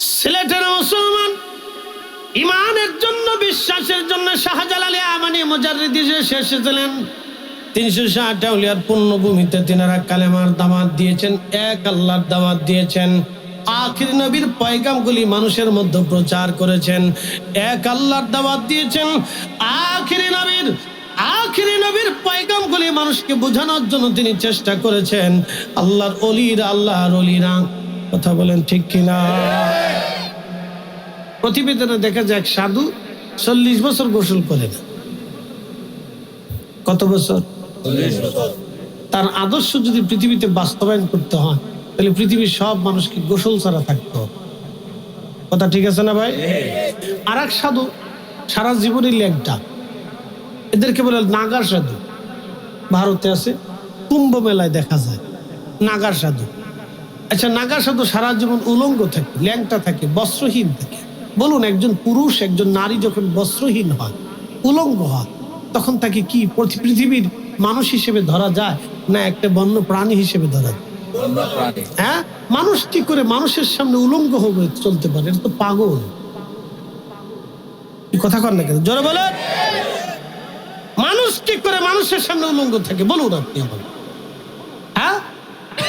সিলেটের মুসলমান ইমানের জন্য, বিশ্বাসের জন্য শাহজালালে আমানি মুজাররিদি এসেছিলেন। 360 আউলিয়ার পুণ্যভূমিতে তিনারা কালেমার দাওয়াত দিয়েছেন, এক আল্লাহর দাওয়াত দিয়েছেন। আখির নবীর পয়গামগুলি মানুষের মধ্যে প্রচার করেছেন, এক আল্লাহর দাওয়াত দিয়েছেন। আখিরি নবীর পয়গামগুলি মানুষকে বোঝানোর জন্য তিনি চেষ্টা করেছেন। আল্লাহর অলিরা, কথা বলেন ঠিক কিনা? প্রতিবেদনে দেখা যায় এক সাধু 40 বছর গোসল করে না। কত বছর? 40 বছর। তার আদর্শ যদি পৃথিবীতে বাস্তবায়ন করতে হয় তাহলে পৃথিবীর সব মানুষকে গোসল ছাড়া থাকতে হবে। কথা ঠিক আছে না ভাই? আর এক সাধু সারা জীবনের ল্যাংটা, এদেরকে বলে নাগার সাধু। ভারতে আছে, কুম্ভ মেলায় দেখা যায় নাগার সাধু। আচ্ছা, নাগা সাধু সারা জীবন উলঙ্গ থাকে, ল্যাংটা থাকে, বস্ত্রহীন থাকে। বলুন, একজন পুরুষ, একজন নারী যখন বস্ত্রহীন হয়, উলঙ্গ হয়, তখন তাকে কি পৃথিবীর মানুষ হিসেবে ধরা যায় না একটা বন্য প্রাণী হিসেবে ধরা যায়? হ্যাঁ, মানুষ কি করে মানুষের সামনে উলঙ্গ হবে চলতে পারে? এটা তো পাগল। কথা কর না কেন? জোরে বলেন। মানুষ কি করে মানুষের সামনে উলঙ্গ থাকে? বলুন আপনি আমার। হ্যাঁ,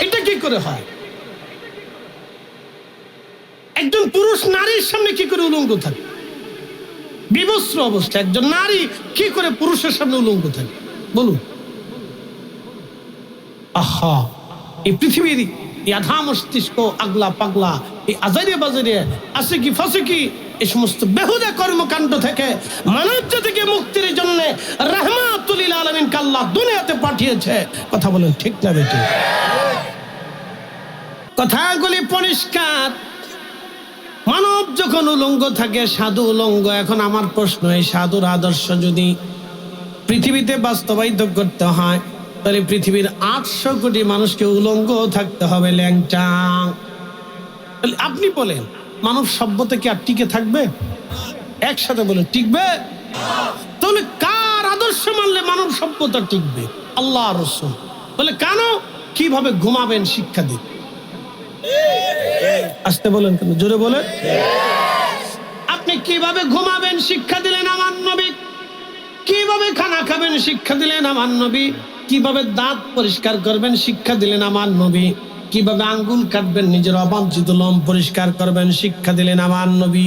এটা কি করে হয়? একজন পুরুষ নারীর সামনে কি করে উলঙ্গ থাকে? বিবস্ত্র অবস্থা একজন নারী কি করে পুরুষের সামনে উলঙ্গ থাকে? বলুন। আহা, এই পৃথিবীর আধা মস্তিষ্ক, আগলা পাগলা, এই আজারে বাজারে আছে কি ফাঁসে কি, এই সমস্ত বেহুদা কর্মকাণ্ড থেকে মানব জাতিকে মুক্তির জন্য রাহমাতুল লিল আলামিন আল্লাহ দুনিয়াতে পাঠিয়েছে। কথা বলেন ঠিক না বেটি? কথাগুলি পরিষ্কার। মানব যখন উলঙ্গ থাকে, সাধু উলঙ্গ। এখন আমার প্রশ্ন, এই সাধুর আদর্শ যদি পৃথিবীতে বাস্তবায়িত করতে হয় তাহলে পৃথিবীর 800 কোটি মানুষকে উলঙ্গ থাকতে হবে, ল্যাংটা। আপনি বলেন, মানব সভ্যতা কি আর টিকে থাকবে? একসাথে বলেন, টিকবে? তাহলে কার আদর্শ মানলে মানব সভ্যতা টিকবে? আল্লাহ রাসূল বলে কেন? কিভাবে ঘুমাবেন শিক্ষা দিন। আসতে বলেন কেন? জোরে বলেন। আপনি কিভাবে ঘুমাবেন শিক্ষা দিলেন আমার নবী। কিভাবে খানা খাবেন শিক্ষা দিলেন আমার নবী। কিভাবে দাঁত পরিষ্কার করবেন শিক্ষা দিলেন আমার নবী। কিভাবে আঙ্গুল কাটবেন, নিজের অবাঞ্ছিত লোম পরিষ্কার করবেন শিক্ষা দিলেন আমার নবী।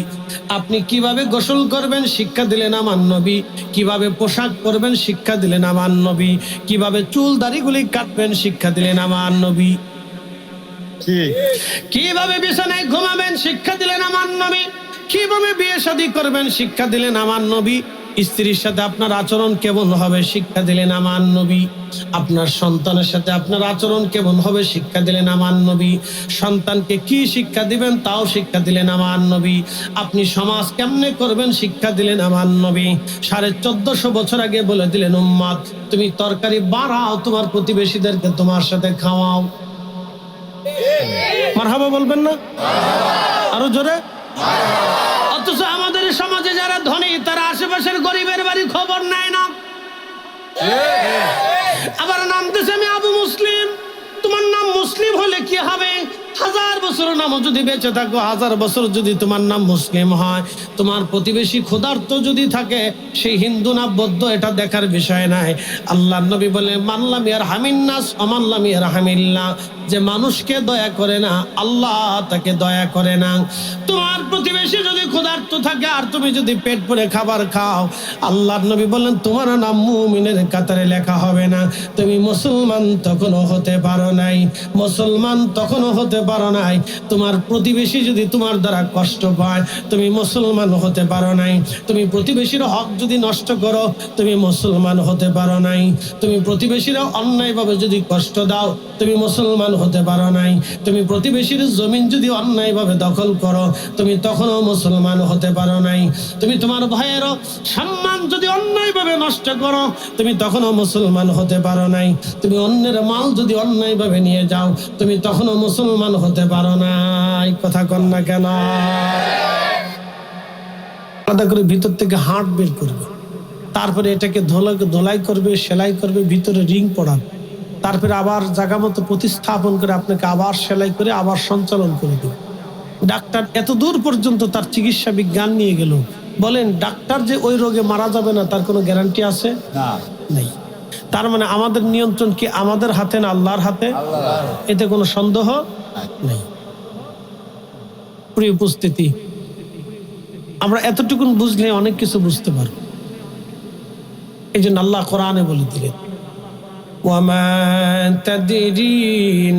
আপনি কিভাবে গোসল করবেন শিক্ষা দিলেন আমার নবী। কিভাবে পোশাক পরবেন শিক্ষা দিলেন আমার নবী। কিভাবে চুল দাড়িগুলি কাটবেন শিক্ষা দিলেন আমার নবী। কিভাবে বিছানায় ঘুমাবেন শিক্ষা দিলেন আমার নবী। কিভাবে বিয়ে শাদী করবেন শিক্ষা দিলেন আমার নবী। স্ত্রীর সাথে আপনার আচরণ কেমন হবে শিক্ষা দিলেন আমার নবী। আপনার সন্তানের সাথে আপনার আচরণ কেমন হবে শিক্ষা দিলেন আমার নবী। সন্তানকে কি শিক্ষা দিবেন তাও শিক্ষা দিলেন আমার নবী। আপনি সমাজ কেমনে করবেন শিক্ষা দিলেন আমার নবী। 1450 বছর আগে বলে দিলেন, উম্মত তুমি তরকারি বাড়াও, তোমার প্রতিবেশীদেরকে তোমার সাথে খাওয়াও। মারহাবা বলবেন না? আরো জোরে। অথচ আমাদের সমাজে যারা ধনী তারা আশেপাশের গরিবের বাড়ি খবর নেয় না। আবার নাম দিয়েছে আমি আবু মুসলিম। তোমার নাম মুসলিম হলে কি হবে? 1000 বছর নামও যদি বেঁচে থাকো, 1000 বছর যদি তোমার নাম মুসলিম হয়, তোমার প্রতিবেশী ক্ষুধার্ত যদি থাকে, সেই হিন্দু না বৌদ্ধ এটা দেখার বিষয় নাই। আল্লাহর নবী বলেন, মানলাম ইয়ারহামিন নাস আমাল্লাম ইয়ারহামিল্লাহ। যে মানুষকে দয়া করে না, আল্লাহ তাকে দয়া করে না। তোমার প্রতিবেশী যদি ক্ষুধার্ত থাকে আর তুমি যদি পেট ভরে খাবার খাও, আল্লাহর নবী বলেন তোমার নাম মুমিনের কাতারে লেখা হবে না। তুমি মুসলমান তখনও হতে পারো নাই, মুসলমান তখনও হতে পারো নাই। তোমার প্রতিবেশী যদি তোমার দ্বারা কষ্ট পায়, তুমি মুসলমান হতে পারো নাই। তুমি প্রতিবেশীর হক যদি নষ্ট করো, তুমি মুসলমান হতে পারো নাই। তুমি প্রতিবেশীরা অন্যায়ভাবে যদি কষ্ট দাও, তুমি মুসলমান হতে পারো নাই। তুমি প্রতিবেশীর জমিন যদি অন্যায়ভাবে দখল করো, তুমি তখনও মুসলমান হতে পারো নাই। তুমি তোমার ভাইয়ের সম্মান যদি অন্যায়ভাবে নষ্ট করো, তুমি তখনও মুসলমান হতে পারো নাই। তুমি অন্যের মাল যদি অন্যায়ভাবে নিয়ে যাও, তুমি তখনও মুসলমান হতে পারো নাই। কথা কন না কেন? আলাদা করে ভিতর থেকে হাড় বের করবে, তারপরে এটাকে ধোলাই করবে, সেলাই করবে, ভিতরে রিং পড়াবে, তারপরে আবার জায়গা মতো প্রতিস্থাপন করে আপনাকে আবার সেলাই করে আবার সঞ্চালন করে দেবে। ডাক্তার এত দূর পর্যন্ত তার চিকিৎসা বিজ্ঞান নিয়ে গেল, বলেন ডাক্তার যে ওই রোগে মারা যাবে না তার কোনো গ্যারান্টি আছে? নেই। তার মানে আমাদের নিয়ন্ত্রণ কি আমাদের হাতে না আল্লাহর হাতে? এতে কোনো সন্দেহ নেই। প্রিয় উপস্থিতি, আমরা এতটুকুন বুঝলে অনেক কিছু বুঝতে পারব। এই জন্য আল্লাহ কোরআনে বলে দিলেন, ওয়ামা তাদরি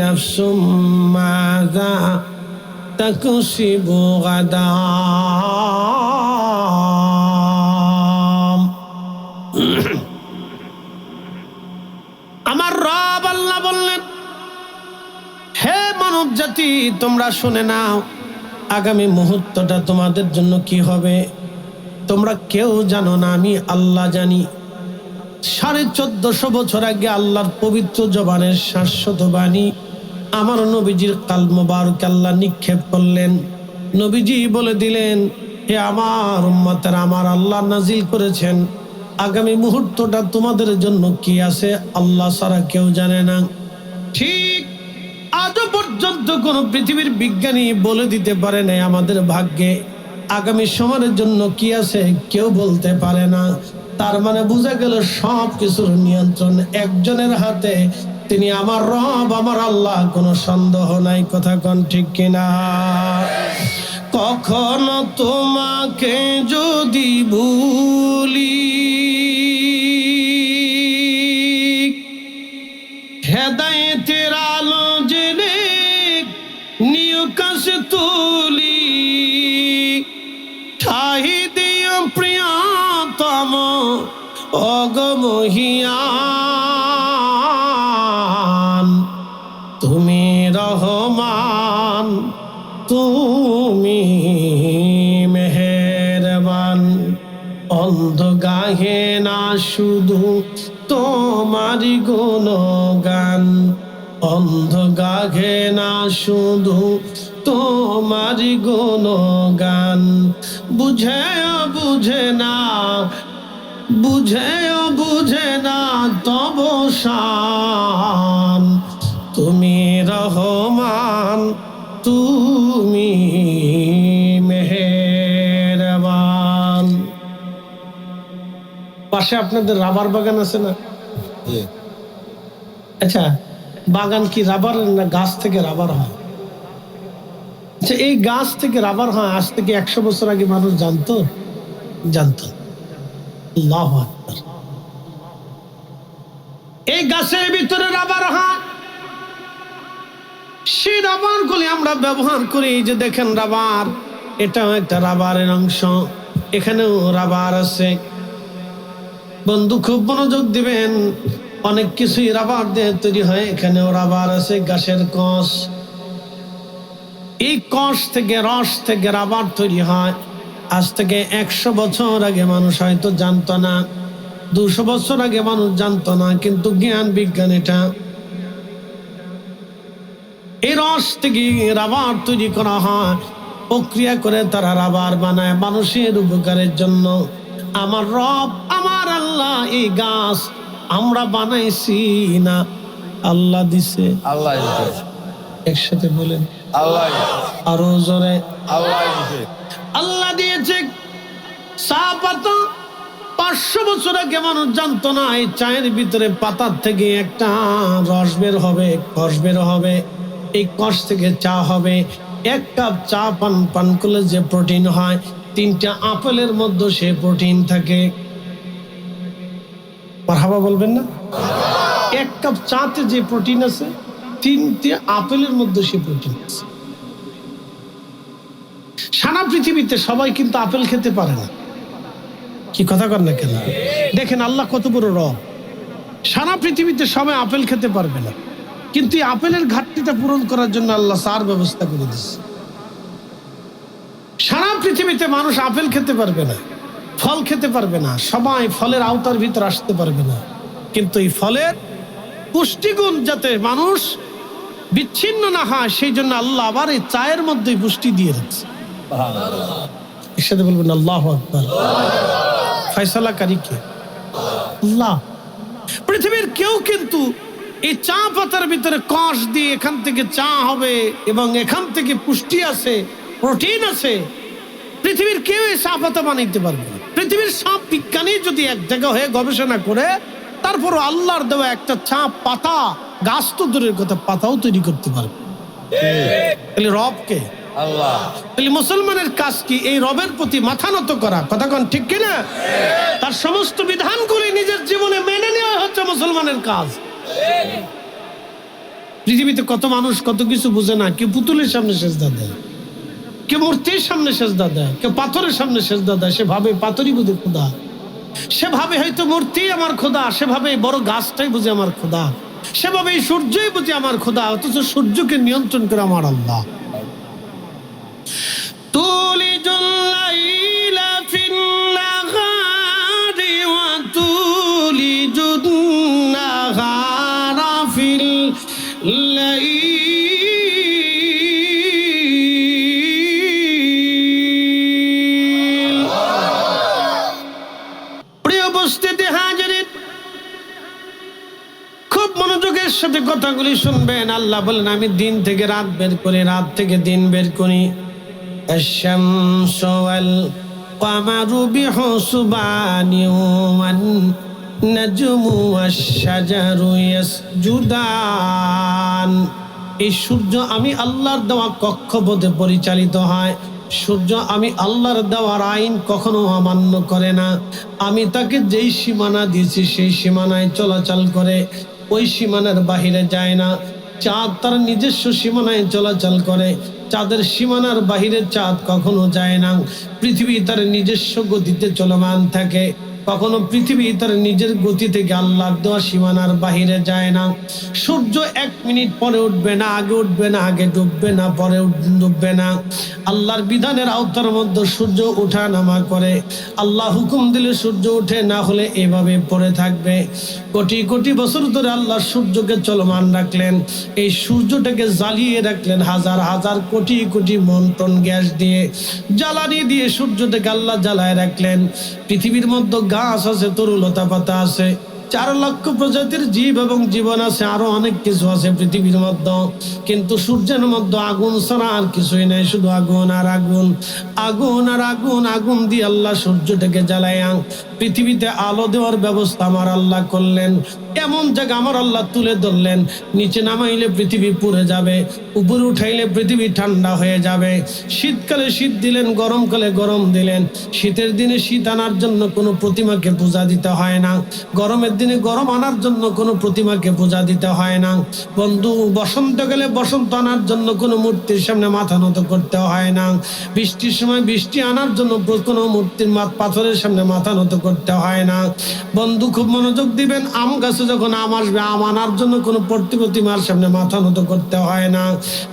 নাফসুম মাযা তাকসিবু গাদা। আমার রব আল্লাহ বললেন, হে মানব জাতি, তোমরা শুনে নাও, আগামী মুহূর্তটা তোমাদের জন্য কি হবে তোমরা কেউ জানো না, আমি আল্লাহ জানি। 1450 বছর আগে আল্লাহর পবিত্র জবানের শাশ্বত বাণী আমার নবীজির কাল মোবারক আল্লাহ নিক্ষেপ করলেন। নবীজি বলে দিলেন, হে আমার উম্মতের, আমার আল্লাহ নাজিল করেছেন আগামী মুহূর্তটা তোমাদের জন্য কি আছে আল্লাহ ছাড়া কেউ জানে না। ঠিক আজও পর্যন্ত কোন পৃথিবীর বিজ্ঞানী বলে দিতে পারে না আমাদের ভাগ্যে আগামী সময়ের জন্য কি আছে, কেউ বলতে পারে না। তার মানে বোঝা গেল সব কিছুর নিয়ন্ত্রণ একজনের হাতে, তিনি আমার রব, আমার আল্লাহ, কোনো সন্দেহ নাই। কথা কোন ঠিক কিনা? কখনো তোমাকে যদি ভুলি, হেদায়েতের আলো জেনে নিয় কাছে তুলি, ঠাহি দিও প্রিয়তম অগমহিয়ান, তুমি রহমান, তুমি মেহেরবান। অন্ধ গাহে না শুধু তোমারি গুণগান, অন্ধ গাহে না শুধু তোমারি গুণগান। বুঝেও বুঝে না, বুঝেও বুঝে না তব শান, তুমি রহমান, তুমি মেহেরবান। পাশে আপনাদের রাবার বাগান আছে না? আচ্ছা, বাগান কি রাবার না গাছ থেকে রাবার হয়? আচ্ছা, এই গাছ থেকে রাবার হয় আজ থেকে 100 বছর আগে মানুষ জানতো? জানতো। আল্লাহু আকবার। এই গাছের ভিতরে রাবার হয়, সেই রাবার গুলি আমরা ব্যবহার করি। এই যে দেখেন রাবার, এটাও একটা রাবারের অংশ, এখানেও রাবার আছে। বন্ধু খুব মনোযোগ দিবেন, অনেক কিছুই রাবার দিয়ে তৈরি হয়, এখানেও রাবার আছে। গাছের কষ, এই কষ থেকে, রস থেকে রাবার তৈরি হয়। আজ থেকে 100 বছর আগে মানুষ হয়তো জানতো না, 200 বছর আগে মানুষ জানতো না, কিন্তু জ্ঞান বিজ্ঞান এটা এই রস থেকে রাবার তৈরি করা হয়, প্রক্রিয়া করে তারা রাবার বানায় মানুষের উপকারের জন্য। আমার রব, আমার আল্লাহ, এই গাছ আমরা বানাইছি না, আল্লাহ দিছে। আল্লাহ দিছে। একসাথে বলেন আল্লাহ। আরো জোরে আল্লাহ দিছে। আল্লাহ দিয়েছে। চা পাতা 500 বছর আগে মানুষ জানতো না এই চায়ের ভিতরে পাতার থেকে একটা রস বের হবে, কষ বের হবে, এই কষ থেকে চা হবে। 1 কাপ চা পান করলে যে প্রোটিন হয়, 3টা আপেলের মধ্যে সে প্রোটিন থাকে। মারহাবা বলবেন না? 1 কাপ চাতে যে প্রোটিন আছে, 3টে আপেলের মধ্যে সে প্রোটিন আছে। সারা পৃথিবীতে সবাই কিন্তু আপেল খেতে পারে না। কি কথা কর না কেন? দেখেন আল্লাহ কত বড় রব। সারা পৃথিবীতে সবাই আপেল খেতে পারবে না, কিন্তু এই আপেলের ঘাটতিটা পূরণ করার জন্য আল্লাহ চার ব্যবস্থা করে দিচ্ছে। সারা পৃথিবীতে মানুষ আপেল খেতে পারবে না, ফল খেতে পারবে না, সবাই ফলের আওতার ভিতর আসতে পারবে না, কিন্তু এই ফলের পুষ্টিগুণ যাতে মানুষ বিচ্ছিন্ন না হয় সেই জন্য আল্লাহ আবার এই চায়ের মধ্যে পুষ্টি দিয়ে রাখছে। একসাথে বলবেন আল্লাহু আকবার। ফয়সালাকারী কে? আল্লাহ। পৃথিবীর কেউ কিন্তু এই চা পাতার ভিতরে কষ দিয়ে এখান থেকে চা হবে এবং এখান থেকে পুষ্টি আছে, প্রোটিন আছে, পৃথিবীর কেউ এই চা পাতা বানাইতে পারবে না। পৃথিবীর সব বিজ্ঞানী যদি এক জায়গা হয়ে গবেষণা করে, তারপরও আল্লাহর দেওয়া একটা চা পাতা, গাছ তো দূরের কথা, পাতাও তৈরি করতে পারবে। তাহলে রব কে? আল্লাহ। তাহলে মুসলমানের কাজ কি? এই রবের প্রতি মাথা নত করা। কথা কোন ঠিক কিনা? তার সমস্ত বিধানগুলি নিজের জীবনে মেনে নেওয়া হচ্ছে মুসলমানের কাজ। পৃথিবীতে কত মানুষ কত কিছু বুঝে না। কেউ পুতুলের সামনে সেজদা দেয়, কেউ মূর্তির সামনে সেজদা দেয়, কেউ পাথরের সামনে সেজদা দেয়। সে ভাবে পাথরই বুঝে খোদা, সে ভাবে হয়তো মূর্তি আমার খোদা, সে ভাবে বড় গাছটাই বুঝে আমার খোদা, সে ভাবে এই সূর্যই বুঝে আমার খোদা, অথচ সূর্যকে নিয়ন্ত্রণ করে আমার আল্লাহ। তুলিজুল লাইলা ফিন নাহারি ওয়া তুলিজুন নাহারা ফিল লাইল। প্রিয় উপস্থিতি হাজিরিন, খুব মনোযোগের সাথে কথাগুলি শুনবেন। আল্লাহ বলেন, আমি দিন থেকে রাত বের করি, রাত থেকে দিন বের করি। আশ-শামসু ওয়াল কামারু বিহুসবানি ওয়ান নাজমু ওয়াশ-শাজারু ইয়াসজুদান। এই সূর্য আমি আল্লাহর দেওয়া কক্ষপথে পরিচালিত হয়। সূর্য আমি আল্লাহর দেওয়ার আইন কখনো অমান্য করে না। আমি তাকে যেই সীমানা দিয়েছি সেই সীমানায় চলাচল করে, ওই সীমানার বাহিরে যায় না। চাঁদ তার নিজস্ব সীমানায় চলাচল করে, চাঁদের সীমানার বাহিরে চাঁদ কখনো যায় না। পৃথিবী তার নিজস্ব গতিতে চলমান থাকে, কখনো পৃথিবী তার নিজের গতি থেকে আল্লাহর দেওয়া সীমানার বাহিরে যায় না। সূর্য 1 মিনিট পরে উঠবে না, আগে উঠবে না, আগে ডুববে না, পরে ডুববে না। আল্লাহর বিধানের আওতার মধ্যে সূর্য ওঠা নামা করে। আল্লাহ হুকুম দিলে সূর্য ওঠে, না হলে এভাবে পড়ে থাকবে। কোটি কোটি বছর ধরে আল্লাহ সূর্যকে চলমান রাখলেন, এই সূর্যটাকে জ্বালিয়ে রাখলেন হাজার হাজার কোটি কোটি মন টন গ্যাস দিয়ে, জ্বালানি দিয়ে সূর্যটাকে আল্লাহ জ্বালায় রাখলেন। পৃথিবীর মধ্যে গাছ আছে, তরুলতা পাতা আছে, 4 লক্ষ প্রজাতির জীব এবং জীবন আছে, আরো অনেক কিছু আছে পৃথিবীর মধ্যে। কিন্তু সূর্যের মধ্যে আগুন ছাড়া আর কিছুই নাই, শুধু আগুন আর আগুন, আগুন আর আগুন। আগুন দিয়ে আল্লাহ সূর্যটাকে জ্বালায়া পৃথিবীতে আলো দেওয়ার ব্যবস্থা আমার আল্লাহ করলেন। এমন জায়গা আমার আল্লাহ তুলে ধরলেন, নিচে নামাইলে পৃথিবী পুড়ে যাবে, উপরে উঠাইলে পৃথিবী ঠান্ডা হয়ে যাবে। শীতকালে শীত দিলেন, গরমকালে গরম দিলেন। শীতের দিনে শীত আনার জন্য কোনো প্রতিমাকে পূজা দিতে হয় না, গরমের দিনে গরম আনার জন্য কোনো প্রতিমাকে পূজা দিতে হয় না। বন্ধু, বসন্তকালে বসন্ত আনার জন্য কোনো মূর্তির সামনে মাথা নত করতে হয় না। বৃষ্টির সময় বৃষ্টি আনার জন্য কোনো মূর্তির পাথরের সামনে মাথা নত করতে হয় না। বন্ধু, খুব মনোযোগ দিবেন। আম গাছে যখন আম আসবে, আম আনার জন্য কোনো প্রতিমার সামনে মাথা নত করতে হয় না।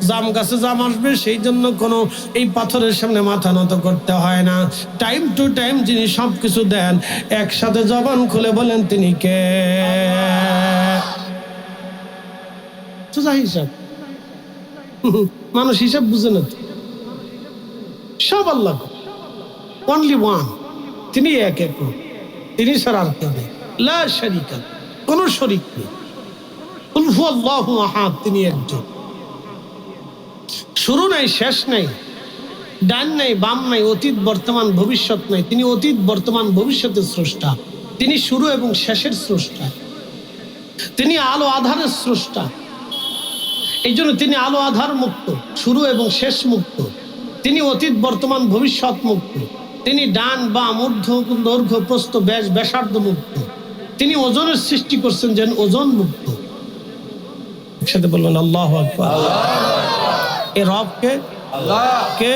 জাম গাছে জাম আসবে, সেই জন্য কোনো এই পাথরের সামনে মাথা নত করতে হয় না। টাইম টু টাইম যিনি সবকিছু দেন, একসাথে জবান খুলে বলেন তিনি কে? সোজা হিসাব। মানুষ হিসাব বুঝে না, সব আল্লাহ, অনলি ওয়ান, তিনি এক এক, তিনি ছাড়া আর কেউ নেই। লা শারীকা, কোনো শরীক নেই। কুল হুয়াল্লাহু আহাদ, তিনি একজন। শুরু নাই, শেষ নাই, ডান নাই, বাম নাই, অতীত বর্তমান ভবিষ্যৎ নাই। তিনি অতীত বর্তমান ভবিষ্যতের স্রষ্টা, তিনি শুরু এবং শেষের স্রষ্টা, তিনি আলো আধারের স্রষ্টা। এই জন্য তিনি আলো আধার মুক্ত, শুরু এবং শেষ মুক্ত। তিনি অতীত বর্তমান ভবিষ্যৎ মুক্ত। তিনি ডান বাম ঊর্ধ্ব দৈর্ঘ্য প্রস্থ ব্যাস ব্যাসার্ধ মুক্ত। তিনি ওজনের সৃষ্টি করছেন যেন ওজন মুক্ত। একসাথে বললেন আল্লাহু আকবার। এ রব কে? আল্লাহ। কে?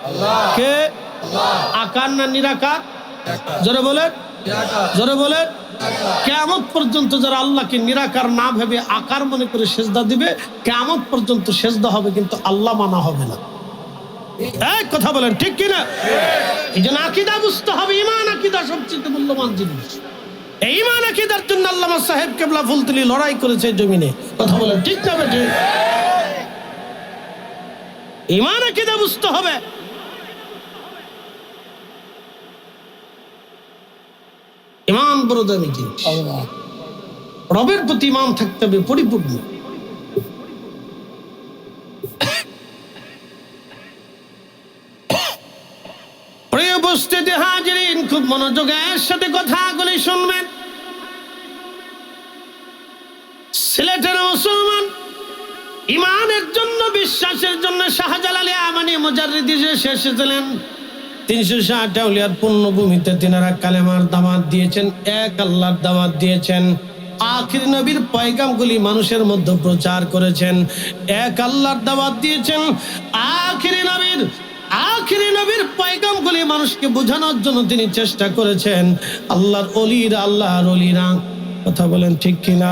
আল্লাহ। কে? আল্লাহ। আকার না নিরাকার? জোরে বলেন, জোরে বলেন। কিয়ামত পর্যন্ত যারা আল্লাহকে নিরাকার না ভেবে আকার মনে করে সেজদা দিবে, কিয়ামত পর্যন্ত সেজদা হবে, কিন্তু আল্লাহ মানা হবে না। এক কথা বলেন, ঠিক কিনা? এই জন্য আকীদা বুঝতে হবে। ঈমান আকীদা সবচেয়ে মূল্যবান জিনিস। এই ঈমান আকীদার জন্য আল্লামা সাহেব কেবলা ফুলতলি লড়াই করেছে জমিনে। কথা বলেন, ঠিক না বেঠে? ঈমান আকীদা বুঝতে হবে। ঈমান বড় দামি জিনিস। রবের প্রতি ঈমান থাকতে হবে পরিপূর্ণ। উপস্থিত হাজিরিন, খুব মনোযোগের সাথে কথাগুলি শুনবেন। সিলেটের মুসলমান ইমানের জন্য, বিশ্বাসের জন্য শাহজালাল আমানি মুজাররিদি এসেছিলেন। 360 আউলিয়ার পুণ্যভূমিতে তিনারা কালেমার দাওয়াত দিয়েছেন, এক আল্লাহর দাওয়াত দিয়েছেন। আখির নবীর পয়গামগুলি মানুষের মধ্যে প্রচার করেছেন, এক আল্লাহর দাওয়াত দিয়েছেন। আখিরি নবীর পয়গামগুলি মানুষকে বোঝানোর জন্য তিনি চেষ্টা করেছেন। আল্লাহর অলিরা, কথা বলেন ঠিক কিনা?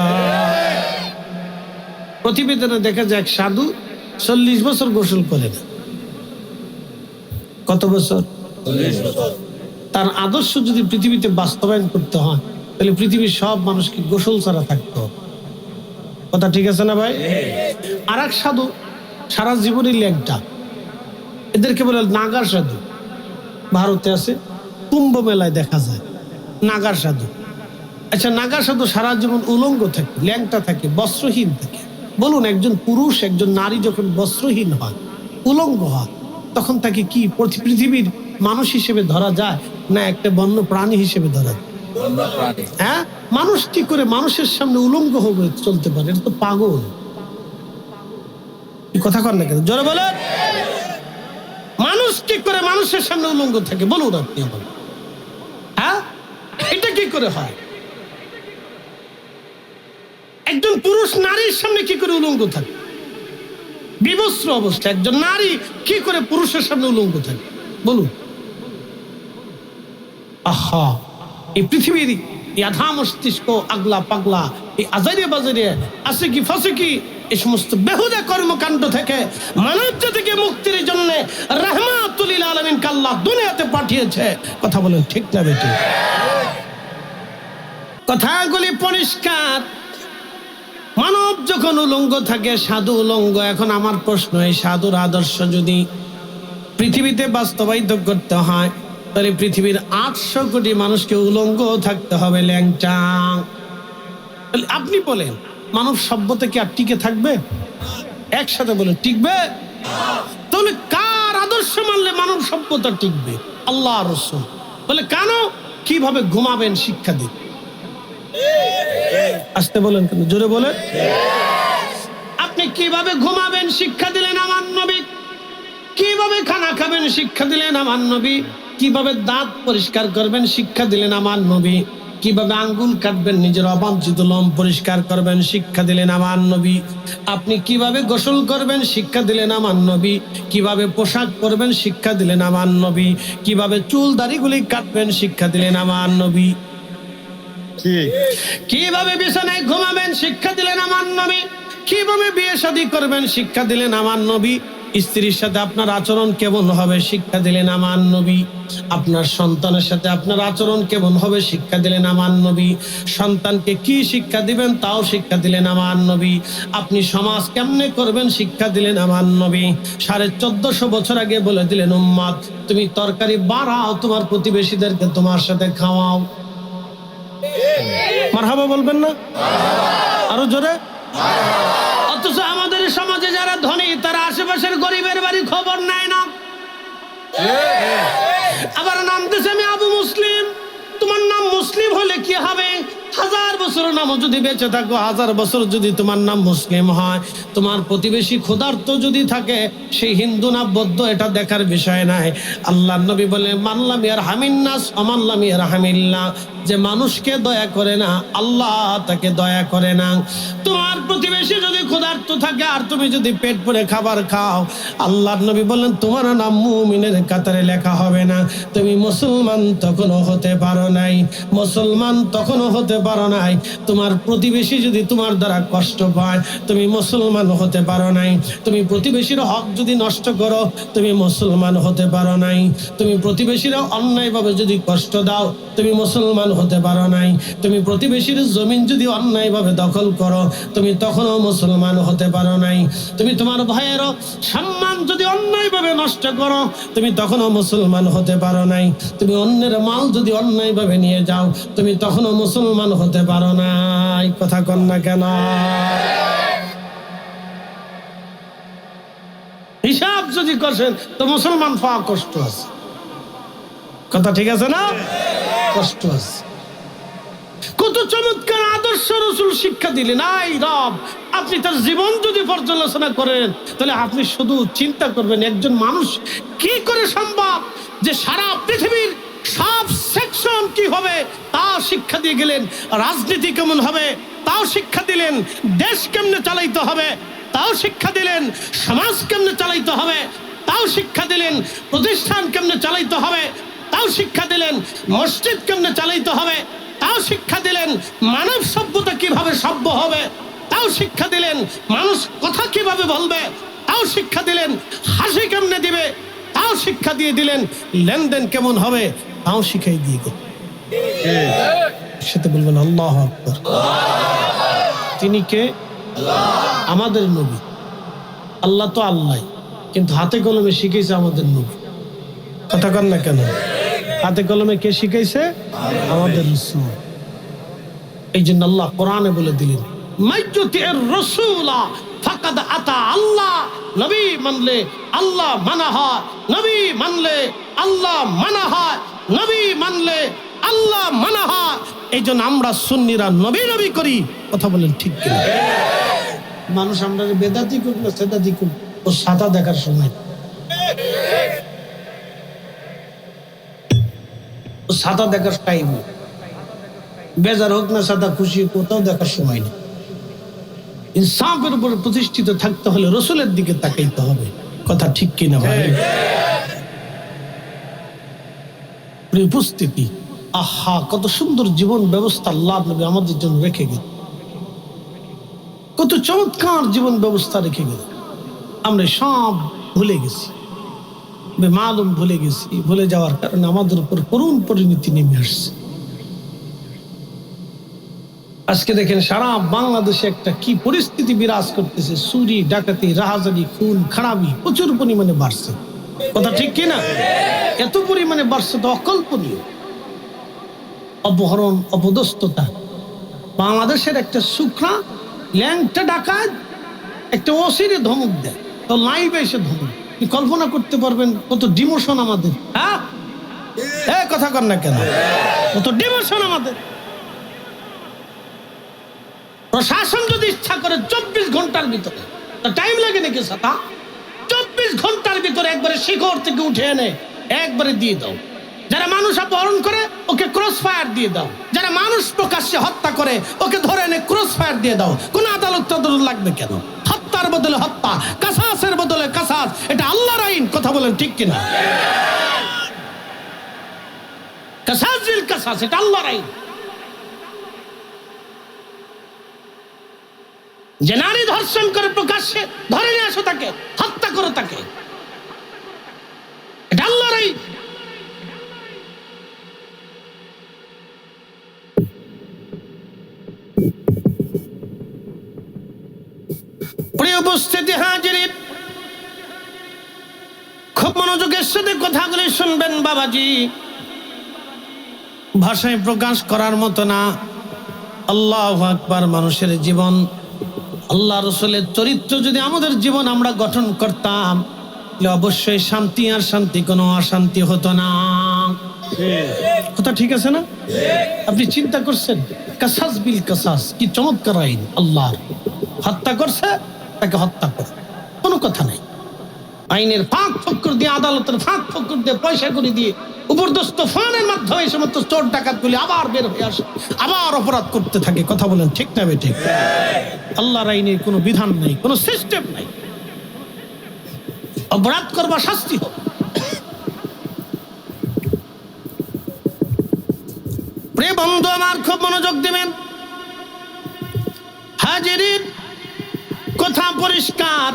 প্রতিবেদনে দেখা যায় এক সাধু 40 বছর গোসল করে না। কত বছর? 40 বছর। তার আদর্শ যদি পৃথিবীতে বাস্তবায়ন করতে হয়, তাহলে পৃথিবীর সব মানুষকে গোসল ছাড়া থাকতে হবে। কথা ঠিক আছে না ভাই? আর এক সাধু সারা জীবনই ল্যাংটা, এদেরকে বলে নাগার সাধু। ভারতে আছে, কুম্ভ মেলায় দেখা যায় নাগার সাধু। আচ্ছা, নাগার সাধু সারা জীবন উলঙ্গ থাকে, ল্যাংটা থাকে, বস্ত্রহীন থাকে। বলুন, একজন পুরুষ, একজন নারী যখন বস্ত্রহীন হয়, উলঙ্গ হয়, তখন তাকে কি পৃথিবীর মানুষ হিসেবে ধরা যায়, না একটা বন্য প্রাণী হিসেবে ধরা যায়? হ্যাঁ, মানুষ কি করে মানুষের সামনে উলঙ্গ হবে চলতে পারে? এটা তো পাগল। কথা কর না কেন, জোরে বলে। মানুষ কি করে মানুষের সামনে উলঙ্গ থাকে বলুন আপনি আমার? হ্যাঁ, এটা কি করে হয়? একজন পুরুষ নারীর সামনে কি করে উলঙ্গ থাকে? বিবস্ত্র অবস্থা একজন নারী কি করে পুরুষের সামনে উলঙ্গ থাকে বলুন? আহা, এই পৃথিবীর এই আধা মস্তিষ্ক, আগলা পাগলা, এই আজারে বাজারে আছে কি ফাঁসে কি, এই সমস্ত বেহুদা কর্মকাণ্ড থেকে মানব জাতিকে মুক্তির জন্য রাহমাতুল লিল আলামিন আল্লাহ দুনিয়াতে পাঠিয়েছে। কথা বলেন ঠিক না বেটি? কথাগুলি পরিষ্কার। মানব যখন উলঙ্গ থাকে, সাধু উলঙ্গ। এখন আমার প্রশ্ন, এই সাধুর আদর্শ যদি পৃথিবীতে বাস্তবায়িত করতে হয়, তাহলে পৃথিবীর 800 কোটি মানুষকে উলঙ্গ থাকতে হবে, ল্যাংটা। আপনি বলেন, মানব সভ্যতা কি আর টিকে থাকবে? একসাথে বলে টিকবে? তাহলে কার আদর্শ মানলে মানব সভ্যতা টিকবে? আল্লাহ রাসূল বলে কেন? কিভাবে ঘুমাবেন শিক্ষা দিন। আসতে বলেন কেন, জোরে বলেন। আপনি কিভাবে ঘুমাবেন শিক্ষা দিলেন আমার নবী। কিভাবে খানা খাবেন শিক্ষা দিলেন আমার নবী। কিভাবে দাঁত পরিষ্কার করবেন শিক্ষা দিলেন আমার নবী। কিভাবে আঙ্গুল কাটবেন, নিজের অবাঞ্ছিত লোম পরিষ্কার করবেন শিক্ষা দিলেন আমার নবী। আপনি কিভাবে গোসল করবেন শিক্ষা দিলেন আমার নবী। কিভাবে পোশাক পরবেন শিক্ষা দিলেন আমার নবী। কিভাবে চুল দাড়িগুলি কাটবেন শিক্ষা দিলেন আমার নবী। কিভাবে বিছানায় ঘুমাবেন শিক্ষা দিলেন আমার নবী। কিভাবে বিয়ে শাদী করবেন শিক্ষা দিলেন আমার নবী। স্ত্রীর সাথে আপনার আচরণ কেমন হবে শিক্ষা দিলেন আমার নবী। আপনার সন্তানের সাথে আপনার আচরণ কেমন হবে শিক্ষা দিলেন আমার নবী। সন্তানকে কি শিক্ষা দিবেন তাও শিক্ষা দিলেন আমার নবী। আপনি সমাজ কেমনে করবেন শিক্ষা দিলেন আমার নবী। 1450 বছর আগে বলে দিলেন, উম্মত তুমি তরকারি বাড়াও, তোমার প্রতিবেশীদেরকে তোমার সাথে খাওয়াও। মারহাবা বলবেন না? আরো জোরে। অথচ আমাদের সমাজে যারা ধনী, তারা আশেপাশের গরিবের বাড়ি খবর নেয় না। আবার নাম দিয়েছে আমি আবু মুসলিম। তোমার নাম মুসলিম হলে কি হবে? 1000 বছর নামও যদি বেঁচে থাকো, 1000 বছর যদি তোমার নাম মুসলিম হয়, তোমার প্রতিবেশী ক্ষুধার্ত যদি থাকে, সেই হিন্দু না বৌদ্ধ এটা দেখার বিষয় নাই। আল্লাহর নবী বলে, মানলাম ইয়ারহামিন নাস আমাল্লাম ইয়ারহামিল্লাহ। যে মানুষকে দয়া করে না, আল্লাহ তাকে দয়া করে না। তোমার প্রতিবেশী যদি ক্ষুধার্ত থাকে আর তুমি যদি পেট ভরে খাবার খাও, আল্লাহর নবী বললেন তোমার নাম মুমিনের কাতারে লেখা হবে না। তুমি মুসলমান তখনও হতে পারো নাই, মুসলমান তখনও হতে পারো নাই। তোমার প্রতিবেশী যদি তোমার দ্বারা কষ্ট পায়, তুমি মুসলমান হতে পারো নাই। তুমি প্রতিবেশীর হক যদি নষ্ট করো, তুমি মুসলমান হতে পারো নাই। তুমি প্রতিবেশীরা অন্যায়ভাবে যদি কষ্ট দাও, তুমি মুসলমান হতে পারো নাই। তুমি প্রতিবেশীর জমিন যদি অন্যায়ভাবে দখল করো, তুমি তখনও মুসলমান হতে পারো নাই। তুমি তোমার ভাইয়েরও সম্মান যদি অন্যায়ভাবে নষ্ট করো, তুমি তখনও মুসলমান হতে পারো নাই। তুমি অন্যের মাল যদি অন্যায়ভাবে নিয়ে যাও, তুমি তখনও মুসলমান হতে পারো নাই। কথা কন না কেন? হিসাব যদি করেন তো মুসলমান পাওয়া কষ্ট আছে। কথা ঠিক আছে না? কষ্ট আছে। কত চমৎকার আদর্শ রাসূল শিক্ষা দিলেন। আই রব, আপনি তার জীবন যদি পর্যালোচনা করেন তাহলে আপনি শুধু চিন্তা করবেন একজন মানুষ কি করে সম্ভব যে সারা পৃথিবীর সব সেকশন কি হবে তাও শিক্ষা দিয়ে গেলেন, রাজনীতি কেমন হবে তাও শিক্ষা দিলেন, দেশ কেমনে চালাইতে হবে তাও শিক্ষা দিলেন, সমাজ কেমনে চালাইতে হবে তাও শিক্ষা দিলেন, প্রতিষ্ঠান কেমনে চালাইতে হবে তাও শিক্ষা দিলেন, মসজিদ কেমনে চালাইতে হবে তাও শিক্ষা দিলেন, মানব সভ্যতা কিভাবে সভ্য হবে তাও শিক্ষা দিলেন, মানুষ কথা কিভাবে বলবে তাও শিক্ষা দিলেন, হাসি কেমনে দিবে তাও শিক্ষা দিয়ে দিলেন, লেনদেন কেমন হবে তাও শিখাই দিয়ে গেলেন। সেটা বলবেন আল্লাহু আকবার। তিনি কে? আমাদের নবী। আল্লাহ তো আল্লাহ, কিন্তু হাতে কলমে শিখাইছে আমাদের নবী। কথা কন না কেন? হাতে কলমে কে শিখাইছে? আমাদের রাসূল। এই জন্য আল্লাহ কোরআনে বলে দিলেন, মাইয়ুতির রাসূলা ফাকাদ আতা আল্লাহ। নবী মানলে আল্লাহ মানা হয়, নবী মানলে আল্লাহ মানা হয়, নবী মানলে আল্লাহ মানা হয়। এই জন্য আমরা সুন্নিরা নবী নবী করি। কথা বলেন ঠিক কিনা? মানুষ আমরা বেদাতি করি না সেদাতি করি, ও সাদা দেখার সময়, ও সাদা দেখার টাইম, বেজার হোক না সাদা খুশি কোথাও দেখার সময় নেই। ইনসাফের উপর প্রতিষ্ঠিত থাকতে হলে রসুলের দিকে তাকাইতে হবে। কথা ঠিক কিনা ভাই? উপস্থিতি, আহা কত সুন্দর জীবন ব্যবস্থা আল্লাহ নবী আমাদের জন্য রেখে গেল, কত চমৎকার জীবন ব্যবস্থা রেখে গেল। আমরা সব ভুলে গেছি, বেমালুম ভুলে গেছি। ভুলে যাওয়ার কারণে আমাদের উপর করুণ পরিণতি নেমে আসছে। আজকে দেখেন সারা বাংলাদেশে একটা কি পরিস্থিতি বিরাজ করতেছে। চুরি, ডাকাতি, রাহাজানি, খুন খারাপি প্রচুর পরিমাণে বাড়ছে। কথা ঠিক কিনা? এত পরিমাণে বাড়ছে তো অকল্পনীয়। অপহরণ, অপদস্থতা। বাংলাদেশের একটা সুখরা ল্যাংটা ডাকাত একটা অসিরে ধমক দেয়, তো লাইভে এসে ধমক। কল্পনা করতে পারবেন কত ডিমোশন আমাদের? হ্যাঁ, কথা কর না কেন? কত ডিমোশন আমাদের। প্রশাসন যদি ইচ্ছা করে 24 ঘন্টার ভিতরে, টাইম লাগে নাকি সাতা? 24 ঘন্টার ভিতরে একবারে শিখর থেকে উঠে এনে একবারে দিয়ে দাও। যারা মানুষ অপহরণ করে ওকে ক্রস ফায়ার দিয়ে দাও, যারা মানুষ প্রকাশ্যে হত্যা করে ওকে ধরে এনে ক্রস ফায়ার দিয়ে দাও। কোন আদালত লাগবে কেন? হত্যার বদলে হত্যা, কাসাসের বদলে কাসাস, এটা আল্লাহর আইন। কথা বলেন ঠিক কিনা? কাসাস বিল কাসাস, এটা আল্লাহর আইন। যে নারী ধর্ষণ করে প্রকাশ্যে ধরে নিয়ে আসো তাকে, হত্যা করো তাকে, এটা আল্লাহর আইন। প্রিয় উপস্থিতি হাজিরিন, খুব মনোযোগের সাথে কথাগুলি শুনবেন বাবাজি। ভাষায় প্রকাশ করার মতো না। আল্লাহু আকবার। মানুষের জীবন, আল্লাহ রসুলের চরিত্র যদি আমাদের জীবন আমরা গঠন করতাম তাহলে অবশ্যই শান্তি আর শান্তি, কোনো অশান্তি হতো না। কথা ঠিক আছে না? আপনি চিন্তা করছেন কাসাস বিল কাসাস, কি চমৎকার আইন। আল্লাহ হত্যা করছে তাকে হত্যা করে, কোনো কথা নাই। আইনের ফাঁক ফক্কর দিয়ে, আদালতের ফাঁক ফক্কর দিয়ে, পয়সা করে দিয়ে, উপরদস্ত ফোনের মাধ্যমে এই সমস্ত চোর ডাকাতগুলি আবার বের হয়ে আসে, আবার অপরাধ করতে থাকে। কথা বলেন ঠিক না বেঠিক? আল্লাহর আইনের কোনো বিধান নাই, কোনো সিস্টেম নাই। অপরাধ করবা শাস্তি হোক। প্রিয় বন্ধু আমার, খুব মনোযোগ দিবেন হাজিরিন। কথা পরিষ্কার,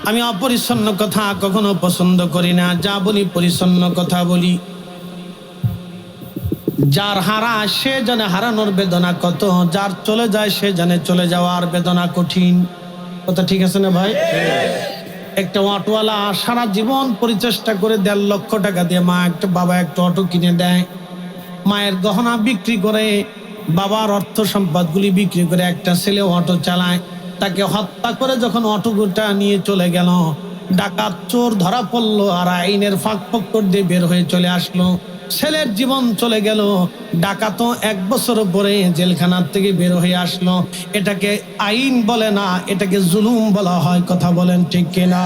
আমি অপরিচ্ছন্ন কথা কখনো পছন্দ করি না। যা বলি পরিচ্ছন্ন কথা বলি। যার হারা সে জানে হারানোর বেদনা কত, যার চলে যায় সে জানে চলে যাওয়ার বেদনা কঠিন। কথা ঠিক আছে না ভাই? একটা অটোওয়ালা সারা জীবন পরিচেষ্টা করে 1.5 লক্ষ টাকা দিয়ে বাবা একটা অটো কিনে দেয়। মায়ের গহনা বিক্রি করে, বাবার অর্থ সম্পদগুলি বিক্রি করে একটা ছেলে অটো চালায়। তাকে হত্যা করে যখন অটোটা নিয়ে চলে গেল, ডাকাত চোর ধরা পড়লো আর আইনের ফাঁক ফোকর দিয়ে বের হয়ে চলে আসলো। ছেলের জীবন চলে গেল। ডাকাতও 1 বছর পরে জেলখানার থেকে বের হয়ে আসলো। এটাকে আইন বলে না, এটাকে জুলুম বলা হয়। কথা বলেন ঠিক কিনা?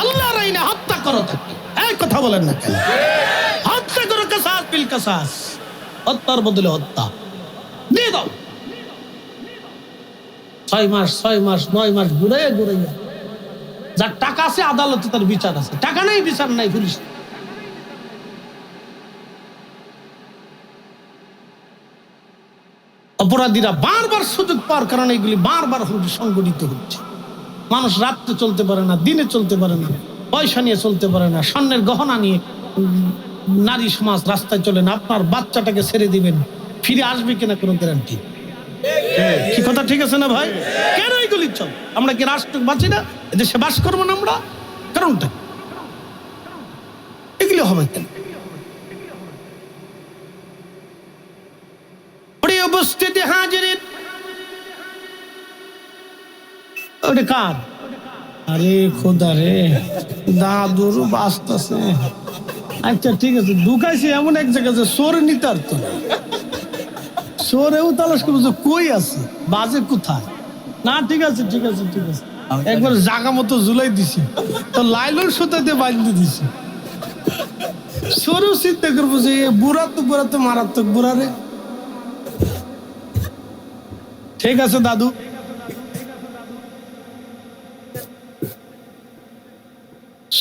আল্লাহর আইনে হত্যা করো থাকে, এই কথা বলেন না কেন? হত্যা করো, কাসাস বিল কাসাস, হত্যার বদলে হত্যা দিয়ে দাও। 6 মাস 9 মাস ঘুরাইয়া যার টাকা আছে আদালতে তার বিচার আছে, টাকা নেই বিচার নাই পুলিশ। অপরাধীরা বারবার সুযোগ পাওয়ার কারণে এগুলি বারবার সংগঠিত হচ্ছে। মানুষ রাত্রে চলতে পারে না, দিনে চলতে পারে না, পয়সা নিয়ে চলতে পারে না, স্বর্ণের গহনা নিয়ে নারী সমাজ রাস্তায় চলে না। আপনার বাচ্চাটাকে ছেড়ে দিবেন, ফিরে আসবে কিনা কোনো গ্যারান্টি? কি কথা ঠিক আছে না ভাই? কেন এইগুলি চল? আমরা কি রাষ্ট্র বাঁচি না? এদেশে বাস করবো না আমরা? কারণটা এগুলি হবে কেন? উপস্থিতি হাজিরিন, ওটা কার? আরে খোদা রে, দাদুর বাঁচতেছে। আচ্ছা ঠিক আছে, ঢুকাইছি এমন এক জায়গায় যে চোর নিতে আর তো চোরেও তালাশ করবো কই আছে, বাজে কোথায়। না ঠিক আছে ঠিক আছে ঠিক আছে, একবার জাগা মতো ঝুলাই দিছি, তো লাইলন সুতাতে বাঁধতে দিছি। চোরেও চিন্তা করবো যে বুড়া তো মারাত্মক বুড়া রে। ঠিক আছে দাদু,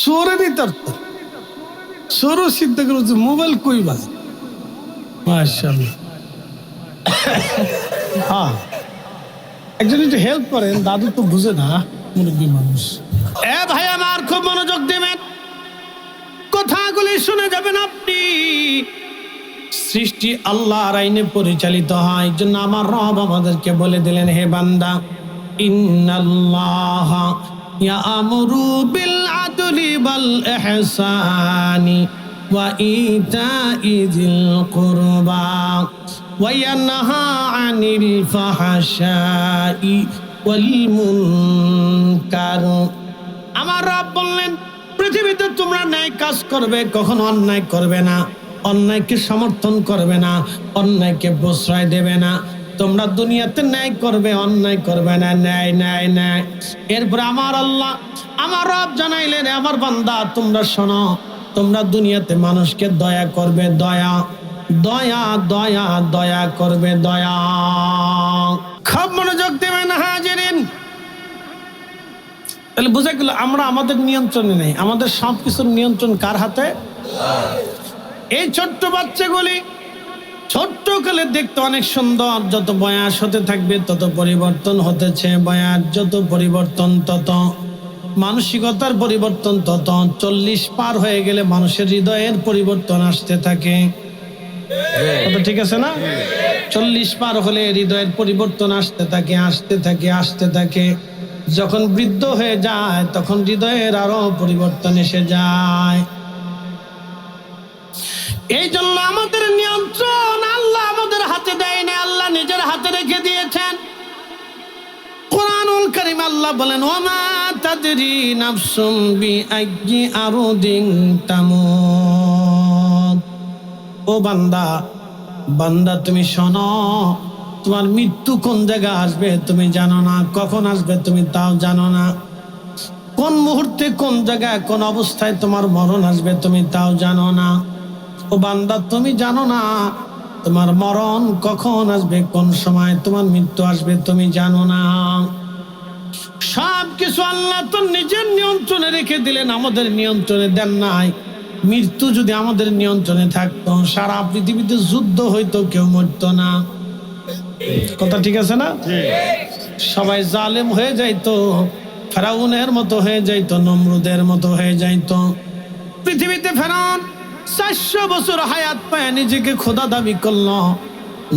চোরে নিতে চোরও চিন্তা করবো যে মোবাইল কই বাজে। মাশাআল্লাহ, হ্যাঁ একজন একটু হেল্প করেন, দাদু তো বুঝে না, মুরব্বী মানুষ। ভাই আমার খুব মনোযোগ দেবেন, কথাগুলি শুনে যাবেন আপনি। সৃষ্টি আল্লাহর আইনে পরিচালিত হয়, এই জন্য আমার রব আমাদেরকে বলে দিলেন, হে বান্দা, ইন্নাল্লাহা ইয়া'মুরু বিল আদলি ওয়াল ইহসানি ওয়া ইতা'i যিল কুরবা ওয়া ইয়ানহা আনিল ফাহশাই ওয়াল মুনকার। আমার রব বললেন, পৃথিবীতে তোমরা ন্যায় কাজ করবে, কখনো অন্যায় করবে না, অন্যায়কে সমর্থন করবে না, অন্যায়কে প্রশ্রয় দেবে না। তোমরা দুনিয়াতে ন্যায় করবে, অন্যায় করবে না, ন্যায় ন্যায় ন্যায়। এরপরে আমার আল্লাহ, আমার রব জানাইলেন, আমার বান্দা তোমরা শোনো, তোমরা দুনিয়াতে মানুষকে দয়া করবে, দয়া দয়া দয়া দয়া করবে, দয়া। খুব মনোযোগ দেবেন হাজিরিন। তাহলে বুঝা গেল আমরা আমাদের নিয়ন্ত্রণে নেই, আমাদের সবকিছুর নিয়ন্ত্রণ কার হাতে? এই ছোট্ট বাচ্চাগুলি ছোট্ট কালে দেখতে অনেক সুন্দর, যত বয়স হতে থাকবে তত পরিবর্তন হতেছে, বয়স যত পরিবর্তন তত মানসিকতার পরিবর্তন, তত 40 পার হয়ে গেলে মানুষের হৃদয়ের পরিবর্তন আসতে থাকে। ঠিক আছে না? 40 পার হলে হৃদয়ের পরিবর্তন আসতে থাকে আসতে থাকে আসতে থাকে। যখন বৃদ্ধ হয়ে যায় তখন হৃদয়ের আরো পরিবর্তন এসে যায়। এই জন্য আমাদের নিয়ন্ত্রণ আল্লাহ আমাদের হাতে দেয় না, আল্লাহ নিজের হাতে রেখে দিয়েছেন। কুরআনুল কারীম আল্লাহ বলেন, ওয়ামা তাদরি নাফসুম বিআইয়ি আরদিন তামুত। ও বান্দা, বান্দা তুমি শোনো, তোমার মৃত্যু কোন জায়গায় আসবে তুমি জানো না, কখন আসবে তুমি তাও জানো না, কোন মুহূর্তে কোন জায়গায় কোন অবস্থায় তোমার মরণ আসবে তুমি তাও জানো না। ও বান্দা, তুমি জানো না তোমার মরণ কখন আসবে, কোন সময় তোমার মৃত্যু আসবে তুমি জানো না। সব কিছু আল্লাহ তো নিজের নিয়ন্ত্রণে রেখে দিলেন, আমাদের নিয়ন্ত্রণে দেন নাই। মৃত্যু যদি আমাদের নিয়ন্ত্রণে থাকতো, সারা পৃথিবীতে যুদ্ধ হইতো, কেউ মরতো না। কথা ঠিক আছে না? সবাই জালেম হয়ে যাইতো, ফেরাউনের মতো হয়ে যাইতো, নমরুদের মতো হয়ে যাইতো। পৃথিবীতে ফেরাউন 400 বছর হায়াত পায় নিজেকে খোদা দাবি করলো।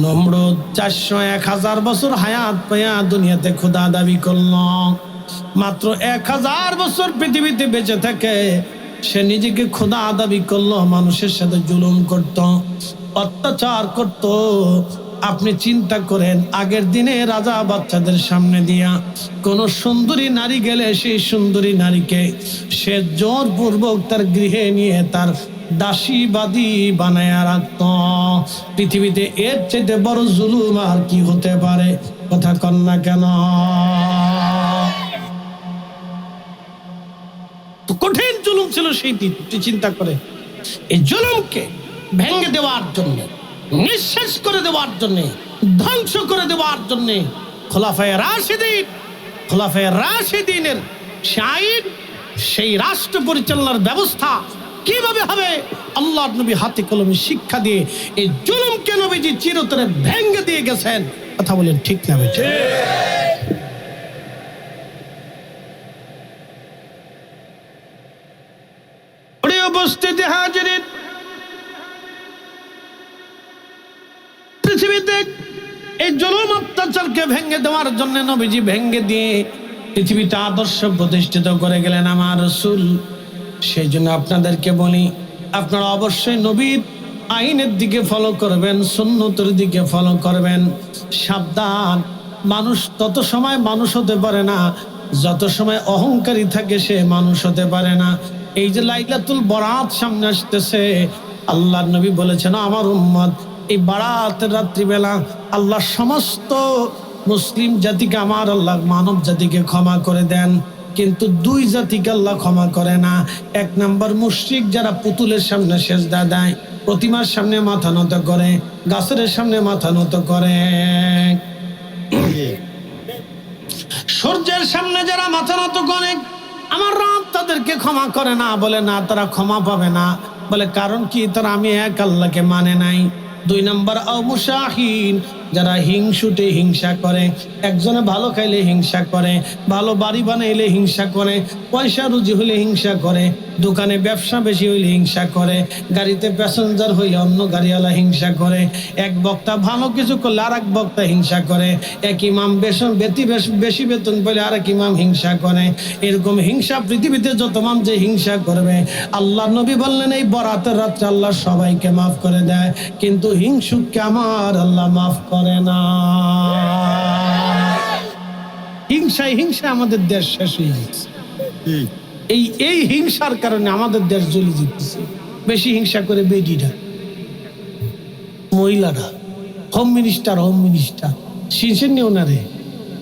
নমরুদ 400-1000 বছর হায়াত পায়া দুনিয়াতে খোদা দাবি করলো। মাত্র 1000 বছর পৃথিবীতে বেঁচে থাকে সে নিজেকে খোদা দাবি করলো, মানুষের সাথে জুলুম করত, অত্যাচার করত, আপনি চিন্তা করেন, আগের দিনে রাজা বাচ্চাদের সামনে দিয়া কোন সুন্দরী নারী গেলে সেই সুন্দরী নারীকে সে জোরপূর্বক তার গৃহে নিয়ে তার দাসীবাদী বানায়া রাখত। পৃথিবীতে এর চাইতে বড় জুলুম আর কি হতে পারে? কথা কন না কেন? তো কঠিন জুলুম ছিল সেই দিন। চিন্তা করে এই জুলুমকে ভেঙে দেওয়ার জন্য, নিঃশেষ করে দেওয়ার জন্য, ধ্বংস করে দেওয়ার জন্য খোলাফায়ে রাশিদিনের আইন, সেই রাষ্ট্র পরিচালনার ব্যবস্থা কিভাবে হবে আল্লাহর নবী হাতে কলমে শিক্ষা দিয়ে এই জুলুমকে নবীজি চিরতরে ভেঙে দিয়ে গেছেন। কথা বলেন ঠিক না বেঠিক? উপস্থিতি হাজিরিন, পৃথিবীতে এই জুলুম অত্যাচারকে ভেঙে দেওয়ার জন্য নবীজি ভেঙে দিয়ে পৃথিবীতে আদর্শ প্রতিষ্ঠিত করে গেলেন আমার রাসূল। সেই জন্য আপনাদেরকে বলি, আপনারা অবশ্যই নবীর আইনের দিকে ফলো করবেন, সুন্নতের দিকে ফলো করবেন। সাবধান, মানুষ তত সময় মানুষ হতে পারে না যত সময় অহংকারী থাকে সে মানুষ হতে পারে না। এই যে লাইলাতুল বরাত সামনে আসতেছে, আল্লাহর নবী বলেছেন আমার উম্মত এই বারাতের রাত্রিবেলা আল্লাহ সমস্ত মুসলিম জাতিকে, আমার আল্লাহ মানব জাতিকে ক্ষমা করে দেন, কিন্তু দুই জাতিকে আল্লাহ ক্ষমা করে না। এক নাম্বার মুশরিক, যারা পুতুলের সামনে সেজদা দেয়, প্রতিমার সামনে মাথা নত করে, গাছের সামনে মাথা নত করে, সূর্যের সামনে যারা মাথা নত করে, আমার রব তাদেরকে ক্ষমা করে না। বলে না, তারা ক্ষমা পাবে না। বলে কারণ কি? তারা আমি এক আল্লাহকে মানে নাই। দুই নাম্বার মুশাহিন, যারা হিংসুটে হিংসা করে, একজনে ভালো খাইলে হিংসা করে, ভালো বাড়ি বানাইলে হিংসা করে, পয়সা রুজি হইলে হিংসা করে, দোকানে ব্যবসা বেশি হইলে হিংসা করে, গাড়িতে প্যাসেঞ্জার হইলে অন্য গাড়িওয়ালা হিংসা করে, এক বক্তা ভালো কিছু করলে আর এক বক্তা হিংসা করে, এক ইমাম বেশি বেতন পেলে আর এক ইমাম হিংসা করে। এরকম হিংসা পৃথিবীতে যত মান যে হিংসা করবে, আল্লাহ নবী বললেন এই বরাতের রাত্রে আল্লাহ সবাইকে মাফ করে দেয়, কিন্তু হিংসুককে আমার আল্লাহ মাফ করে না। হিংসা আমাদের দেশ শেষ হয়ে যাচ্ছে। এই হিংসার কারণে আমাদের দেশ জ্বলে যেতেছে। বেশি হিংসা করে বেডিরা, মহিলারা, হোম মিনিস্টার শিনসেন নিও না রে,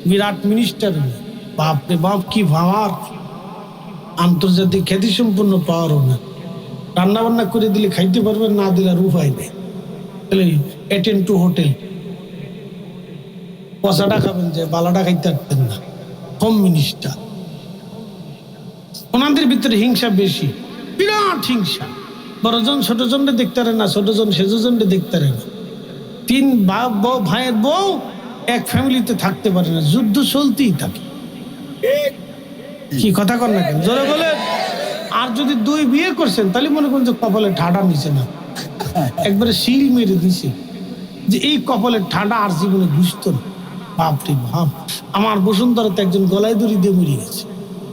বিরাট মিনিস্টার, বাপরে বাপ কি ভাবার, আন্তর্জাতিক খ্যাতি সম্পূর্ণ পাওয়ারও না, রান্না বান্না করে দিলে খাইতে পারবেন, না দিলে আর উপায় নেই। অ্যাটেন্ড টু হোটেল, পয়সাটা খাবেন যে বালাটা খাইতে পারতেন না। হোম মিনিস্টার, ওনাদের ভিতরে হিংসা বেশি, বিরাট হিংসা। বড়জন ছোটজনকে দেখতে পারে না, ছোটজন সেজনকে দেখতে পারে না। তিন ভাইয়ের বউ এক ফ্যামিলিতে থাকতে পারে না, যুদ্ধ চলতেই থাকে। কি কথা কর না কেন, জোরে বলে। আর যদি দুই বিয়ে করছেন তাহলে মনে করেন যে কপালে ঠাডা নিচে না, একবারে শিল মেরে দিছে যে এই কপালের ঠাডা আর জীবনে বুঝতো না। বাপরে বাপ, আমার বসুন্ধরাতে একজন গলায় দড়ি দিয়ে মরে গেছে।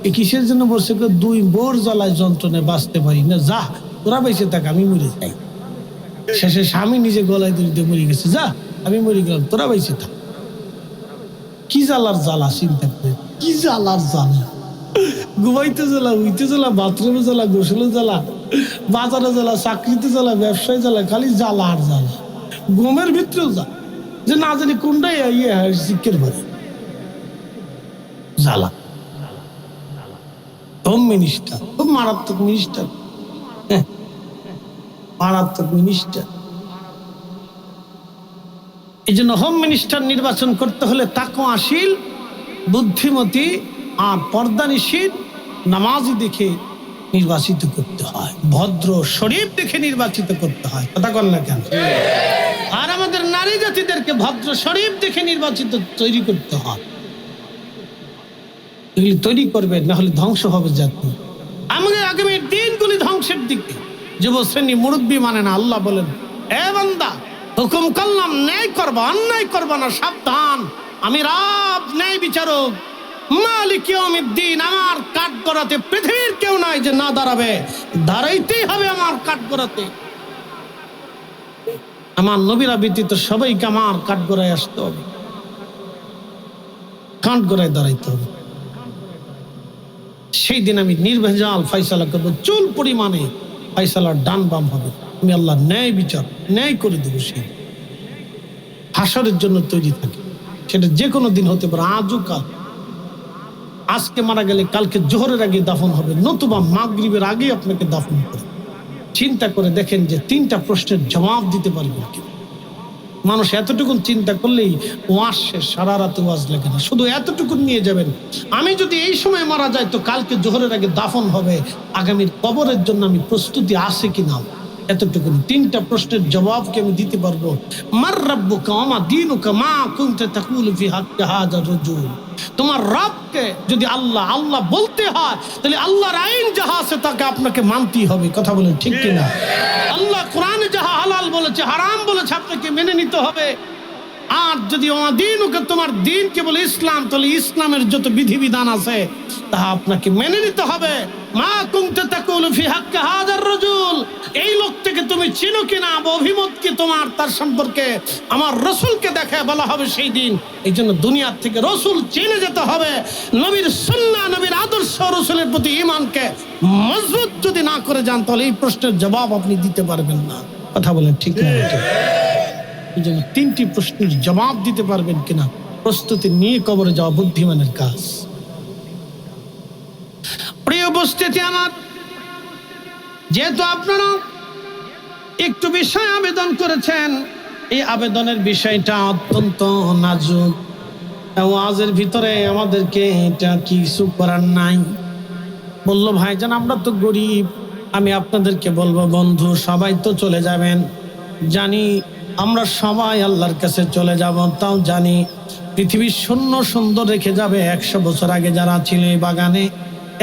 এই কিসের জন্য বলছে? দুই বোর জ্বালায় যন্ত্রণায় বাঁচতে পারি না, যা তোরা বেঁচে থাক, আমি মরে যাই। শেষে স্বামী নিজে গলায় দড়ি দিয়ে মরে গেছে, যা আমি মরে গেলাম, তোরা বেঁচে থাক। কি জ্বালার জ্বালা, চিন্তা করে, কি জ্বালার জ্বালা। ঘুমাইতে জ্বালা, উইতে জ্বালা, বাথরুমে জ্বালা, গোসলে জ্বালা, বাজারে জ্বালা, চাকরিতে জ্বালা, ব্যবসায় জ্বালা, খালি জ্বালা আর জ্বালা। ঘুমের ভিতরেও যা, যে না জানি কোনটাই শিক্ষের বাড়ি জ্বালা। হোম মিনিস্টার, খুব মারাত্মক মিনিস্টার, মারাত্মক মিনিস্টার। এই জন্য হোম মিনিস্টার নির্বাচন করতে হলে তাকওয়াশীল, বুদ্ধিমতী আর পর্দানিশীল, নামাজি দেখে নির্বাচিত করতে হয়, ভদ্র শরীফ দেখে নির্বাচিত করতে হয়। কথা কন না কেন? আর আমাদের নারী জাতিদেরকে ভদ্র শরীফ দেখে নির্বাচিত তৈরি করতে হয়। এগুলি তৈরি করবে, না হলে ধ্বংস হবে জাতি। আমাদের আগামীর দিনগুলি ধ্বংসের দিকে। যুব শ্রেণী মুরব্বী মানে না। আল্লাহ বলেন, এ বান্দা, হুকুম করলাম ন্যায় করবা, অন্যায় করবা না, সাবধান, আমি রব ন্যায় বিচারক, মালিক ইয়াউমিদ্দিন। আমার কাঠ গড়াতে পৃথিবীর কেউ নাই যে না দাঁড়াবে, দাঁড়াইতেই হবে আমার কাঠ গড়াতে। আমার নবীরা ব্যতীত সবাইকে আমার কাঠগড়ায় আসতে হবে, কাঠগড়ায় দাঁড়াইতে হবে। সেই দিন আমি নির্ভেজাল ফয়সালা করবো, চুল পরিমাণে ফয়সালার ডান বাম হবে। আমি আল্লাহ ন্যায় বিচার ন্যায় করে দেবো। সেই হাসরের জন্য তৈরি থাকি, সেটা যে কোনো দিন হতে পারে, আজও কাল। আজকে মারা গেলে কালকে জোহরের আগে দাফন হবে, নতুবা মাগরিবের আগে আপনাকে দাফন করে। চিন্তা করে দেখেন যে 3টা প্রশ্নের জবাব দিতে পারবেন কি। মানুষ এতটুকু চিন্তা করলেই ওয়াজ শেষ, সারা রাতে ওয়াজ লাগে না। শুধু এতটুকু নিয়ে যাবেন, আমি যদি এই সময় মারা যাই তো কালকে জোহরের আগে দাফন হবে, আগামীর কবরের জন্য আমি প্রস্তুতি আছে কিনা, এতটুকু 3টা প্রশ্নের জবাব কি আমি দিতে পারবো। মার রাব্বুকা ওয়া মা দীনুকা মা কুনতা তাকুলু ফি হাক্কি হাযা রাজুল। তোমার রবকে যদি আল্লাহ আল্লাহ বলতে হয়, তাহলে আল্লাহর আইন যাহা আছে তাকে আপনাকে মানতেই হবে। কথা বলেন ঠিক কিনা? আল্লাহ কোরআনে যাহা হালাল বলেছে, হারাম বলেছে, আপনাকে মেনে নিতে হবে। আর যদি দিনুকে, তোমার দিনকে বলে ইসলাম, তাহলে ইসলামের যত বিধিবিধান আছে তাহা আপনাকে মেনে নিতে হবে। মা কুনতা তাকুলু ফি হাক্কি হাযার রাজুল, এই লোকটাকে তুমি চিনো কিনা, অভিমত কি তোমার তার সম্পর্কে, আমার রাসূলকে দেখে বলা হবে সেই দিন। এই জন্য দুনিয়ার থেকে রাসূল চিনে যেতে হবে। নবীর সুন্নাহ, নবীর আদর্শ, রাসূলের প্রতি ঈমানকে মজবুত যদি না করে যান, তাহলে এই প্রশ্নের জবাব আপনি দিতে পারবেন না। কথা বলেন ঠিক না? এই জন্য 3টি প্রশ্নের জবাব দিতে পারবেন কিনা, প্রস্তুতি নিয়ে কবরে যাওয়া বুদ্ধিমানের কাজ। প্রিয় উপস্থিতি আমার, যেহেতু আপনারা একটু বিষয় আবেদন করেছেন, এই আবেদনের বিষয়টা অত্যন্ত নাজুক। ওয়াজের ভিতরে আমাদেরকে এটা কিছু করার নাই। বললো ভাইজান আমরা তো গরিব, আমি আপনাদেরকে বলবো বন্ধু সবাই তো চলে যাবেন, জানি আমরা সবাই আল্লাহর কাছে চলে যাব, তাও জানি পৃথিবী শূন্য সুন্দর রেখে যাবে। 100 বছর আগে যারা ছিল এই বাগানে,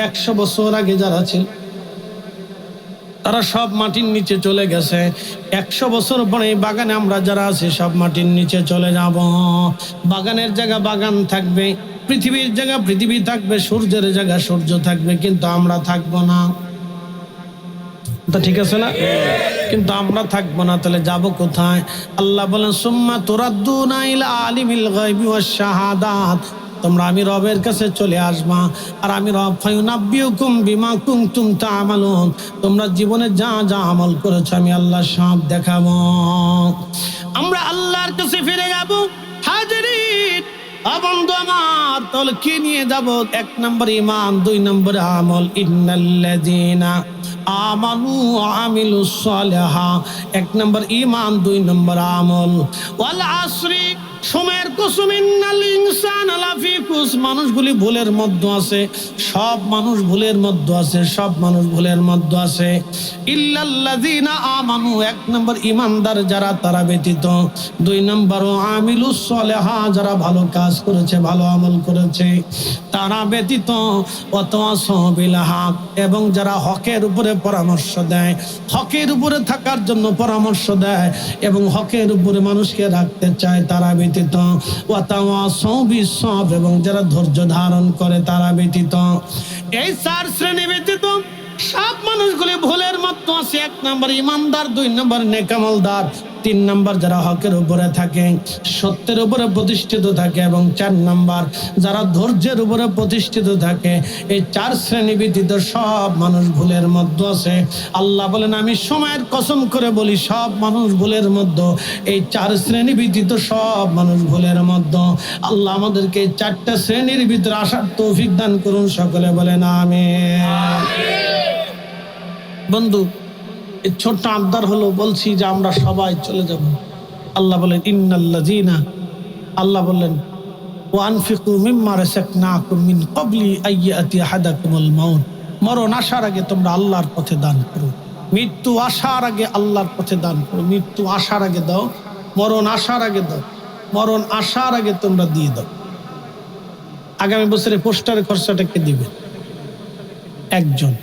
100 বছর আগে যারা ছিল তারা সব মাটির নিচে চলে গেছে। 100 বছর পরে এই বাগানে আমরা যারা আছি সব মাটির নিচে চলে যাব। বাগানের জায়গা বাগান থাকবে, পৃথিবীর জায়গা পৃথিবী থাকবে, সূর্যের জায়গা সূর্য থাকবে, কিন্তু আমরা থাকবো না। ঠিক আছে না? কিন্তু আমরা থাকবো না, তাহলে যাব কোথায়? আল্লাহ বলেন সুম্মা তুরাদ্দুনা ইলা আলিমিল গায়বি ওয়াশ শাহাদাত, তোমরা আমি রবের কাছে চলে আসবা, আর আমি রব ফায়ুনাব্বিউকুম বিমা কুনতুম তা'মালুন, তোমরা জীবনে যা যা আমল করেছো আমি আল্লাহ সব দেখাবো। আমরা আল্লাহর কাছে ফিরে যাব। হাজিরিন বন্ধু আমার, তাহলে কি নিয়ে যাব? 1 নম্বর ঈমান, 2 নম্বর আমল। ইন্নাল্লাযীনা আমানু ওয়া আমিলুস সালিহাত, 1 নম্বর ঈমান, 2 নম্বর আমল। ওয়াল আসরি, সময়ের কসম, ইন্নাল ইনসানা লাফি খুস, মানুষগুলি ভুলের মধ্যে আছে, সব মানুষ ভুলের মধ্যে আছে, সব মানুষ ভুলের মধ্যে আছে। ইল্লাল্লাযীনা আমানু, 1 নম্বর ঈমানদার যারা, তারা ব্যতীত। 2 নম্বর আমিলুস সালিহাত, যারা ভালো কাজ করেছে, ভালো আমল করেছে, তারা ব্যতীত। ওয়াতাওয়াসাউ বিল হক, এবং যারা হকের উপরে পরামর্শ দেয়, হকের উপরে থাকার জন্য পরামর্শ দেয় এবং হকের উপরে মানুষকে রাখতে চায়, তারা ব্যতীত। ওয়াতাওয়াসাউ বিস সবর, এবং যারা ধৈর্য ধারণ করে, তারা ব্যতীত। এই 4 শ্রেণী ব্যতীত সব মানুষগুলি ভুলের মধ্যে আছে। 1 নম্বর ঈমানদার, 2 নম্বর নেক আমলদার, 3 নম্বর যারা হকের উপরে থাকে, সত্যের উপরে প্রতিষ্ঠিত থাকে, এবং 4 নম্বর যারা ধৈর্যের উপরে প্রতিষ্ঠিত থাকে। এই 4 শ্রেণী ব্যতীত সব মানুষ ভুলের মধ্যে আছে। আল্লাহ বলেন আমি সময়ের কসম করে বলি, সব মানুষ ভুলের মধ্যে। এই 4 শ্রেণী ব্যতীত সব মানুষ ভুলের মধ্যে। আল্লাহ আমাদেরকে এই 4টা শ্রেণীর ভিতরে আসার তৌফিক দান করুন, সকলে বলেন আমিন। বন্ধু, এই ছোট্ট আবদার হলো, বলছি যে আমরা সবাই চলে যাব। আল্লাহ বলেন ইন্নাল্লাযীনা, আল্লাহ বললেন ওয়ানফিকু মিম্মা রাযাকনাকুম মিন ক্বাবলি আইয়াতি আহাদাকুমুল মাউত, মরণ আসার আগে তোমরা আল্লাহর পথে দান করো। মৃত্যু আসার আগে আল্লাহর পথে দান করো। মৃত্যু আসার আগে দাও, মরণ আসার আগে দাও, মরণ আসার আগে তোমরা দিয়ে দাও। আগামী বছরে পোস্টারের খরচাটা কে দিবে? একজন।